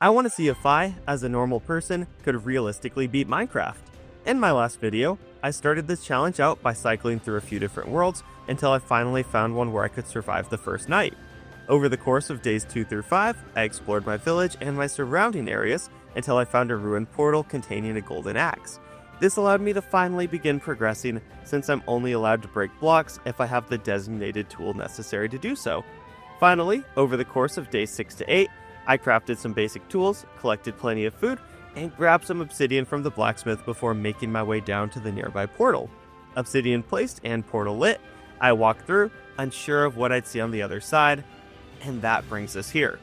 I want to see if I, as a normal person, could realistically beat Minecraft. In my last video, I started this challenge out by cycling through a few different worlds until I finally found one where I could survive the first night. Over the course of days 2 through 5, I explored my village and my surrounding areas until I found a ruined portal containing a golden axe. This allowed me to finally begin progressing, since I'm only allowed to break blocks if I have the designated tool necessary to do so. Finally, over the course of days 6 to 8, I crafted some basic tools, collected plenty of food, and grabbed some obsidian from the blacksmith before making my way down to the nearby portal. Obsidian placed and portal lit, I walked through, unsure of what I'd see on the other side, and that brings us here.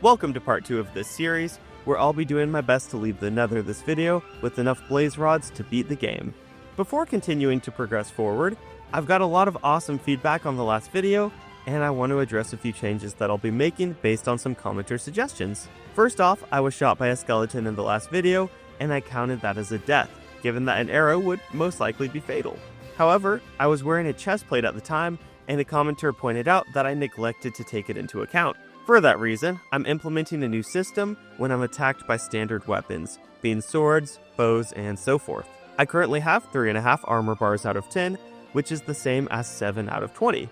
Welcome to part 2 of this series, where I'll be doing my best to leave the Nether this video with enough blaze rods to beat the game. Before continuing to progress forward, I've got a lot of awesome feedback on the last video, and I want to address a few changes that I'll be making based on some commenter suggestions. First off, I was shot by a skeleton in the last video, and I counted that as a death, given that an arrow would most likely be fatal. However, I was wearing a chest plate at the time, and a commenter pointed out that I neglected to take it into account. For that reason, I'm implementing a new system when I'm attacked by standard weapons, being swords, bows, and so forth. I currently have 3.5 armor bars out of 10, which is the same as 7 out of 20.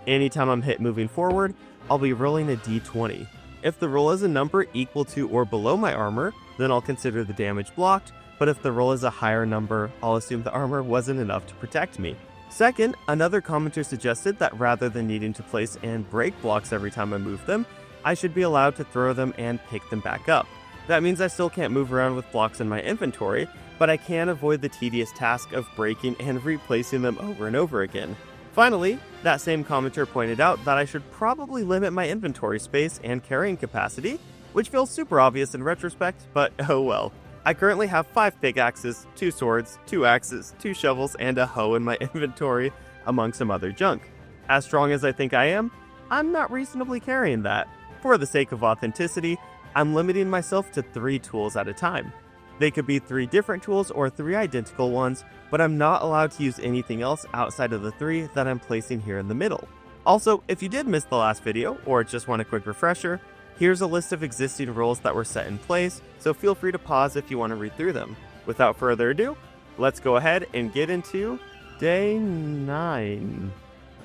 Anytime I'm hit moving forward, I'll be rolling a d20. If the roll is a number equal to or below my armor, then I'll consider the damage blocked, but if the roll is a higher number, I'll assume the armor wasn't enough to protect me. Second, another commenter suggested that rather than needing to place and break blocks every time I move them, I should be allowed to throw them and pick them back up. That means I still can't move around with blocks in my inventory, but I can avoid the tedious task of breaking and replacing them over and over again. Finally, that same commenter pointed out that I should probably limit my inventory space and carrying capacity, which feels super obvious in retrospect, but oh well. I currently have 5 pickaxes, 2 swords, 2 axes, 2 shovels, and a hoe in my inventory, among some other junk. As strong as I think I am, I'm not reasonably carrying that. For the sake of authenticity, I'm limiting myself to 3 tools at a time. They could be 3 different tools or 3 identical ones, but I'm not allowed to use anything else outside of the 3 that I'm placing here in the middle. Also, if you did miss the last video, or just want a quick refresher, here's a list of existing rules that were set in place, so feel free to pause if you want to read through them. Without further ado, let's go ahead and get into day 9.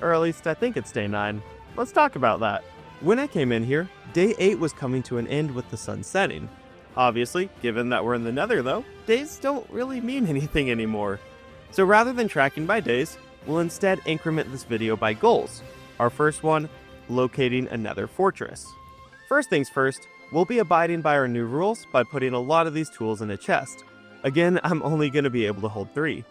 Or at least I think it's day 9. Let's talk about that. When I came in here, day 8 was coming to an end with the sun setting. Obviously, given that we're in the Nether though, days don't really mean anything anymore. So rather than tracking by days, we'll instead increment this video by goals. Our first one, locating a Nether fortress. First things first, we'll be abiding by our new rules by putting a lot of these tools in a chest. Again, I'm only going to be able to hold 3.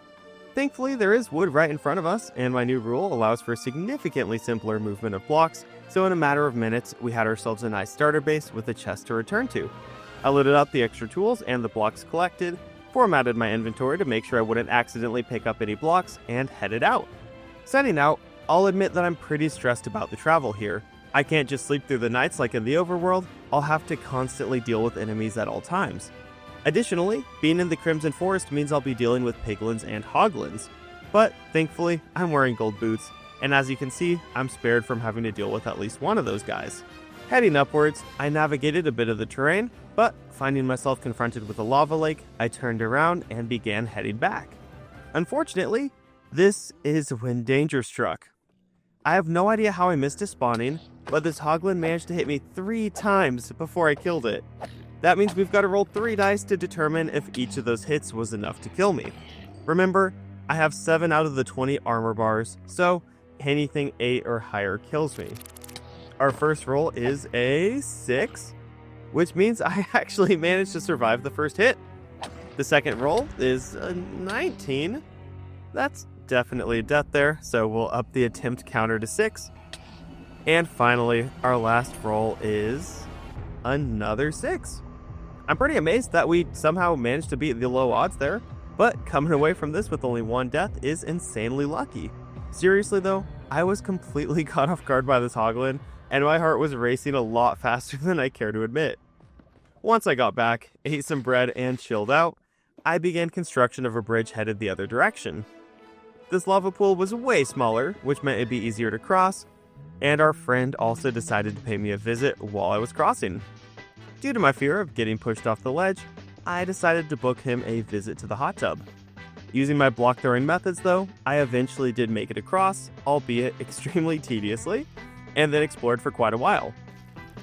Thankfully, there is wood right in front of us, and my new rule allows for significantly simpler movement of blocks, so in a matter of minutes, we had ourselves a nice starter base with a chest to return to. I loaded up the extra tools and the blocks collected, formatted my inventory to make sure I wouldn't accidentally pick up any blocks, and headed out. Setting out, I'll admit that I'm pretty stressed about the travel here. I can't just sleep through the nights like in the overworld, I'll have to constantly deal with enemies at all times. Additionally, being in the Crimson Forest means I'll be dealing with piglins and hoglins. But, thankfully, I'm wearing gold boots, and as you can see, I'm spared from having to deal with at least one of those guys. Heading upwards, I navigated a bit of the terrain, but finding myself confronted with a lava lake, I turned around and began heading back. Unfortunately, this is when danger struck. I have no idea how I missed it spawning, but this hoglin managed to hit me 3 times before I killed it. That means we've got to roll 3 dice to determine if each of those hits was enough to kill me. Remember, I have 7 out of the 20 armor bars, so anything 8 or higher kills me. Our first roll is a 6, which means I actually managed to survive the first hit. The second roll is a 19. That's definitely a death there, so we'll up the attempt counter to 6. And finally, our last roll is another 6. I'm pretty amazed that we somehow managed to beat the low odds there, but coming away from this with only 1 death is insanely lucky. Seriously though, I was completely caught off guard by this hoglin, and my heart was racing a lot faster than I care to admit. Once I got back, ate some bread, and chilled out, I began construction of a bridge headed the other direction. This lava pool was way smaller, which meant it'd be easier to cross, and our friend also decided to pay me a visit while I was crossing. Due to my fear of getting pushed off the ledge, I decided to book him a visit to the hot tub. Using my block throwing methods though, I eventually did make it across, albeit extremely tediously, and then explored for quite a while.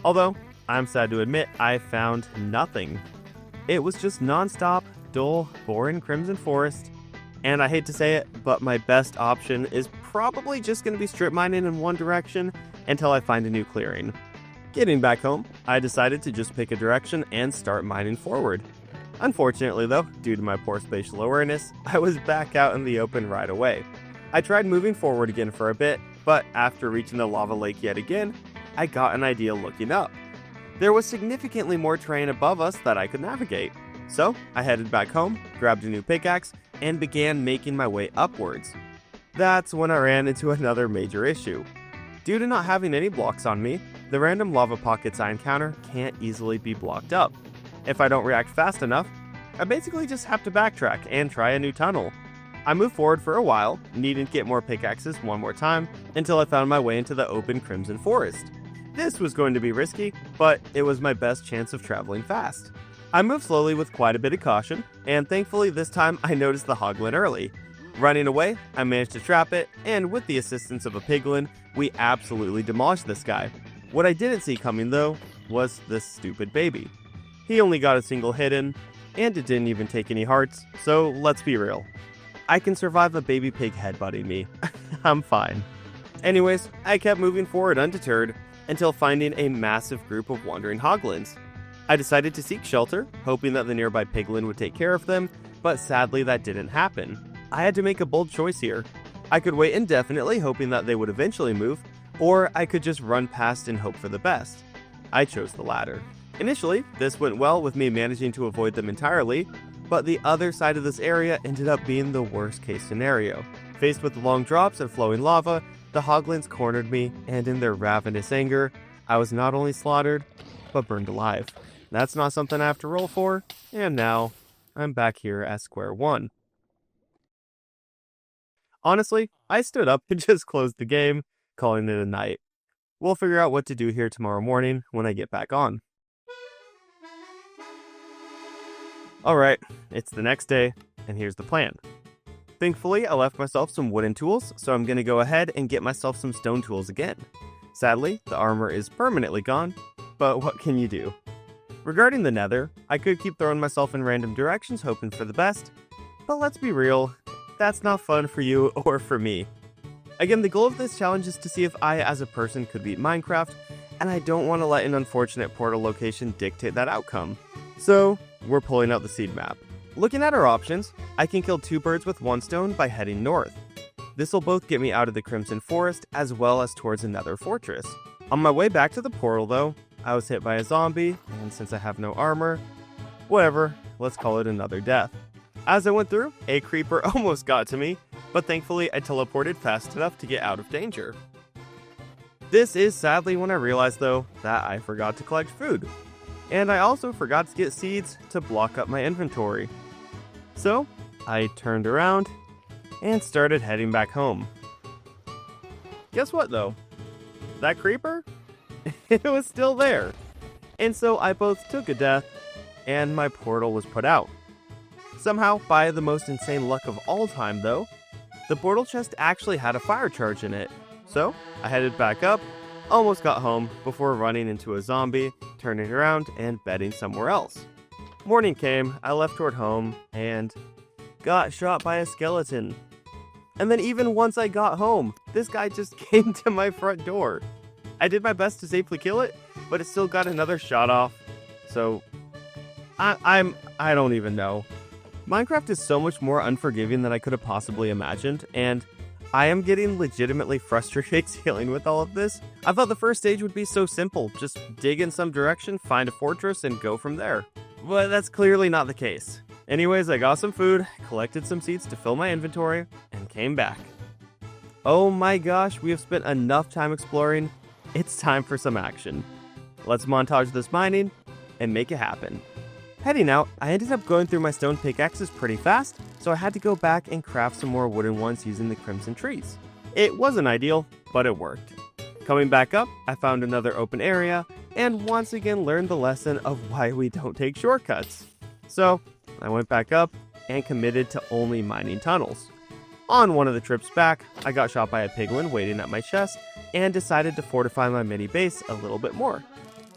Although, I'm sad to admit, I found nothing. It was just non-stop, dull, boring Crimson Forest, and I hate to say it, but my best option is probably just going to be strip mining in one direction until I find a new clearing. Getting back home, I decided to just pick a direction and start mining forward. Unfortunately though, due to my poor spatial awareness, I was back out in the open right away. I tried moving forward again for a bit, but after reaching the lava lake yet again, I got an idea looking up. There was significantly more terrain above us that I could navigate. So I headed back home, grabbed a new pickaxe, and began making my way upwards. That's when I ran into another major issue. Due to not having any blocks on me, the random lava pockets I encounter can't easily be blocked up. If I don't react fast enough, I basically just have to backtrack and try a new tunnel. I moved forward for a while, needing to get more pickaxes one more time, until I found my way into the open Crimson Forest. This was going to be risky, but it was my best chance of traveling fast. I moved slowly with quite a bit of caution, and thankfully this time I noticed the hoglin early. Running away, I managed to trap it, and with the assistance of a piglin, we absolutely demolished this guy. What I didn't see coming though, was this stupid baby. He only got a single hit in, and it didn't even take any hearts, so let's be real. I can survive a baby pig headbutting me. I'm fine. Anyways, I kept moving forward undeterred, until finding a massive group of wandering hoglins. I decided to seek shelter, hoping that the nearby piglin would take care of them, but sadly that didn't happen. I had to make a bold choice here. I could wait indefinitely hoping that they would eventually move, or I could just run past and hope for the best. I chose the latter. Initially, this went well with me managing to avoid them entirely, but the other side of this area ended up being the worst case scenario. Faced with long drops and flowing lava, the hoglins cornered me, and in their ravenous anger, I was not only slaughtered, but burned alive. That's not something I have to roll for, and now I'm back here at square one. Honestly, I stood up and just closed the game, calling it a night. We'll figure out what to do here tomorrow morning when I get back on. Alright, it's the next day, and here's the plan. Thankfully, I left myself some wooden tools, so I'm going to go ahead and get myself some stone tools again. Sadly, the armor is permanently gone, but what can you do? Regarding the nether, I could keep throwing myself in random directions hoping for the best, but let's be real, that's not fun for you or for me. Again, the goal of this challenge is to see if I as a person could beat Minecraft, and I don't want to let an unfortunate portal location dictate that outcome. So, we're pulling out the seed map. Looking at our options, I can kill two birds with one stone by heading north. This will both get me out of the Crimson Forest as well as towards another fortress. On my way back to the portal though, I was hit by a zombie, and since I have no armor, whatever, let's call it another death. As I went through, a creeper almost got to me, but thankfully I teleported fast enough to get out of danger. This is sadly when I realized though that I forgot to collect food. And I also forgot to get seeds to block up my inventory. So, I turned around and started heading back home. Guess what though? That creeper? It was still there. And so I both took a death and my portal was put out. Somehow, by the most insane luck of all time though, the portal chest actually had a fire charge in it. So, I headed back up, almost got home before running into a zombie, turning around and bedding somewhere else. Morning came, I left toward home, and got shot by a skeleton. And then even once I got home, this guy just came to my front door. I did my best to safely kill it, but it still got another shot off. So, I don't even know. Minecraft is so much more unforgiving than I could have possibly imagined, and I am getting legitimately frustrated dealing with all of this. I thought the first stage would be so simple, just dig in some direction, find a fortress, and go from there. But that's clearly not the case. Anyways, I got some food, collected some seeds to fill my inventory, and came back. Oh my gosh, we have spent enough time exploring. It's time for some action. Let's montage this mining and make it happen. Heading out, I ended up going through my stone pickaxes pretty fast, so I had to go back and craft some more wooden ones using the crimson trees. It wasn't ideal, but it worked. Coming back up, I found another open area, and once again learned the lesson of why we don't take shortcuts. So I went back up and committed to only mining tunnels. On one of the trips back, I got shot by a piglin waiting at my chest and decided to fortify my mini base a little bit more.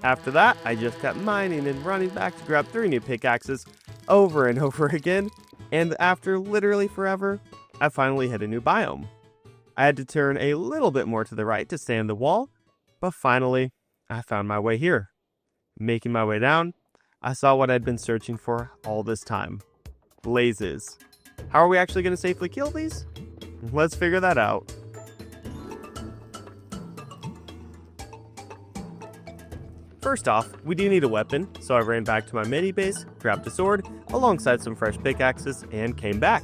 After that, I just kept mining and running back to grab 3 new pickaxes over and over again, and after literally forever, I finally hit a new biome. I had to turn a little bit more to the right to stand the wall, but finally, I found my way here. Making my way down, I saw what I'd been searching for all this time. Blazes. How are we actually going to safely kill these? Let's figure that out. First off, we do need a weapon, so I ran back to my mini base, grabbed a sword, alongside some fresh pickaxes, and came back.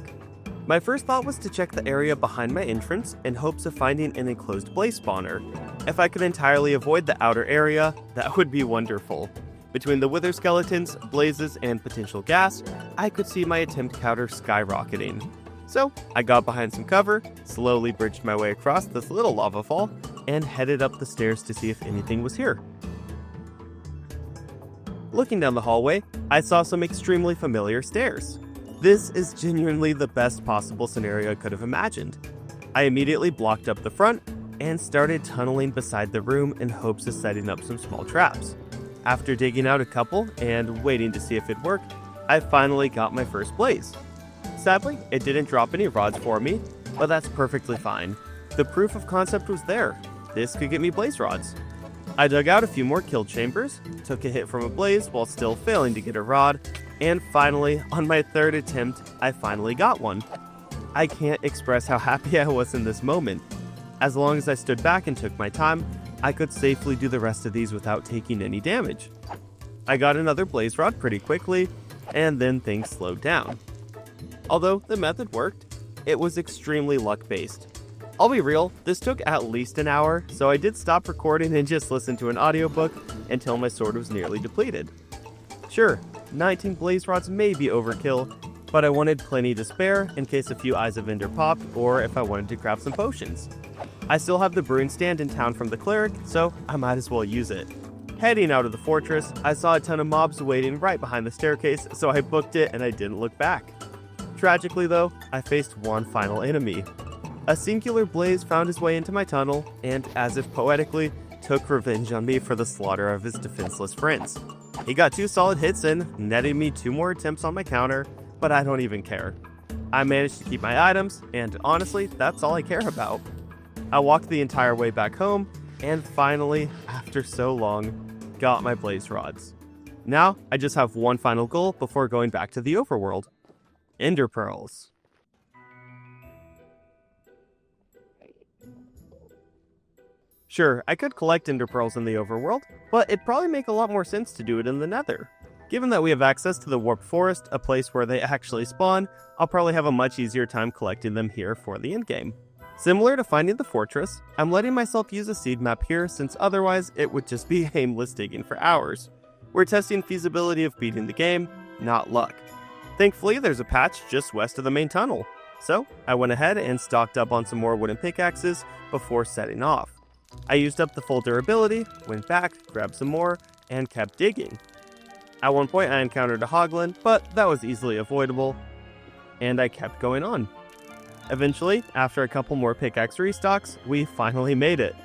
My first thought was to check the area behind my entrance in hopes of finding an enclosed blaze spawner. If I could entirely avoid the outer area, that would be wonderful. Between the wither skeletons, blazes, and potential gas, I could see my attempt counter skyrocketing. So I got behind some cover, slowly bridged my way across this little lava fall, and headed up the stairs to see if anything was here. Looking down the hallway, I saw some extremely familiar stairs. This is genuinely the best possible scenario I could have imagined. I immediately blocked up the front and started tunneling beside the room in hopes of setting up some small traps. After digging out a couple and waiting to see if it worked, I finally got my first blaze. Sadly, it didn't drop any rods for me, but that's perfectly fine. The proof of concept was there. This could get me blaze rods. I dug out a few more kill chambers, took a hit from a blaze while still failing to get a rod, and finally, on my third attempt, I finally got one. I can't express how happy I was in this moment. As long as I stood back and took my time, I could safely do the rest of these without taking any damage. I got another blaze rod pretty quickly, and then things slowed down. Although the method worked, it was extremely luck-based. I'll be real, this took at least an hour, so I did stop recording and just listen to an audiobook until my sword was nearly depleted. Sure, 19 blaze rods may be overkill, but I wanted plenty to spare in case a few Eyes of Ender popped or if I wanted to craft some potions. I still have the brewing stand in town from the cleric, so I might as well use it. Heading out of the fortress, I saw a ton of mobs waiting right behind the staircase, so I booked it and I didn't look back. Tragically though, I faced one final enemy. A singular blaze found his way into my tunnel and, as if poetically, took revenge on me for the slaughter of his defenseless friends. He got 2 solid hits in, netting me 2 more attempts on my counter, but I don't even care. I managed to keep my items, and honestly, that's all I care about. I walked the entire way back home, and finally, after so long, got my blaze rods. Now, I just have one final goal before going back to the overworld. Ender pearls. Sure, I could collect ender pearls in the overworld, but it'd probably make a lot more sense to do it in the nether. Given that we have access to the warped forest, a place where they actually spawn, I'll probably have a much easier time collecting them here for the endgame. Similar to finding the fortress, I'm letting myself use a seed map here since otherwise it would just be aimless digging for hours. We're testing feasibility of beating the game, not luck. Thankfully, there's a patch just west of the main tunnel, so I went ahead and stocked up on some more wooden pickaxes before setting off. I used up the full durability, went back, grabbed some more, and kept digging. At one point I encountered a hoglin, but that was easily avoidable, and I kept going on. Eventually, after a couple more pickaxe restocks, we finally made it.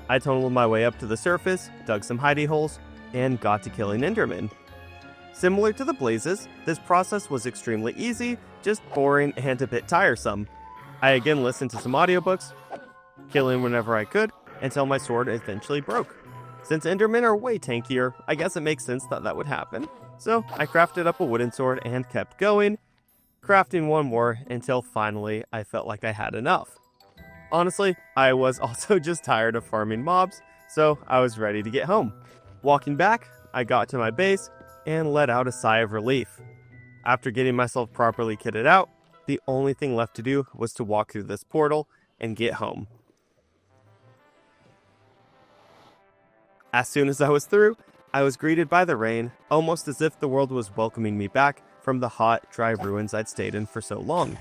I tunneled my way up to the surface, dug some hidey holes, and got to killing endermen. Similar to the blazes, this process was extremely easy, just boring and a bit tiresome. I again listened to some audiobooks, killing whenever I could, until my sword eventually broke. Since endermen are way tankier, I guess it makes sense that that would happen. So I crafted up a wooden sword and kept going, crafting one more until finally I felt like I had enough. Honestly, I was also just tired of farming mobs, so I was ready to get home. Walking back, I got to my base and let out a sigh of relief. After getting myself properly kitted out, the only thing left to do was to walk through this portal and get home. As soon as I was through, I was greeted by the rain, almost as if the world was welcoming me back from the hot, dry ruins I'd stayed in for so long.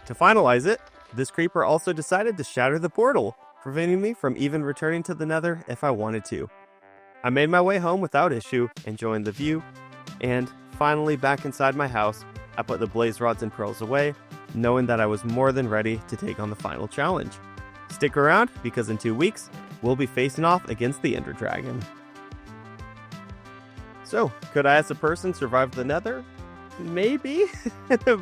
To finalize it, this creeper also decided to shatter the portal, preventing me from even returning to the nether if I wanted to. I made my way home without issue, enjoying the view, and finally back inside my house, I put the blaze rods and pearls away, knowing that I was more than ready to take on the final challenge. Stick around, because in 2 weeks, we'll be facing off against the Ender Dragon. So, could I as a person survive the Nether? Maybe,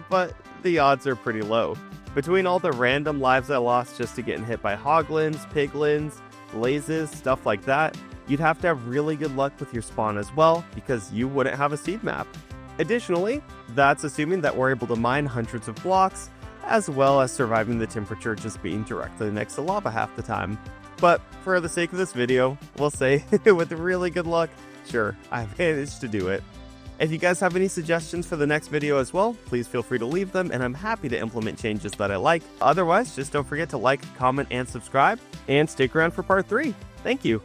but the odds are pretty low. Between all the random lives I lost just to getting hit by hoglins, piglins, blazes, stuff like that, you'd have to have really good luck with your spawn as well, because you wouldn't have a seed map. Additionally, that's assuming that we're able to mine hundreds of blocks, as well as surviving the temperature just being directly next to lava half the time. But for the sake of this video, we'll say with really good luck, sure, I managed to do it. If you guys have any suggestions for the next video as well, please feel free to leave them, and I'm happy to implement changes that I like. Otherwise, just don't forget to like, comment, and subscribe, and stick around for part 3. Thank you.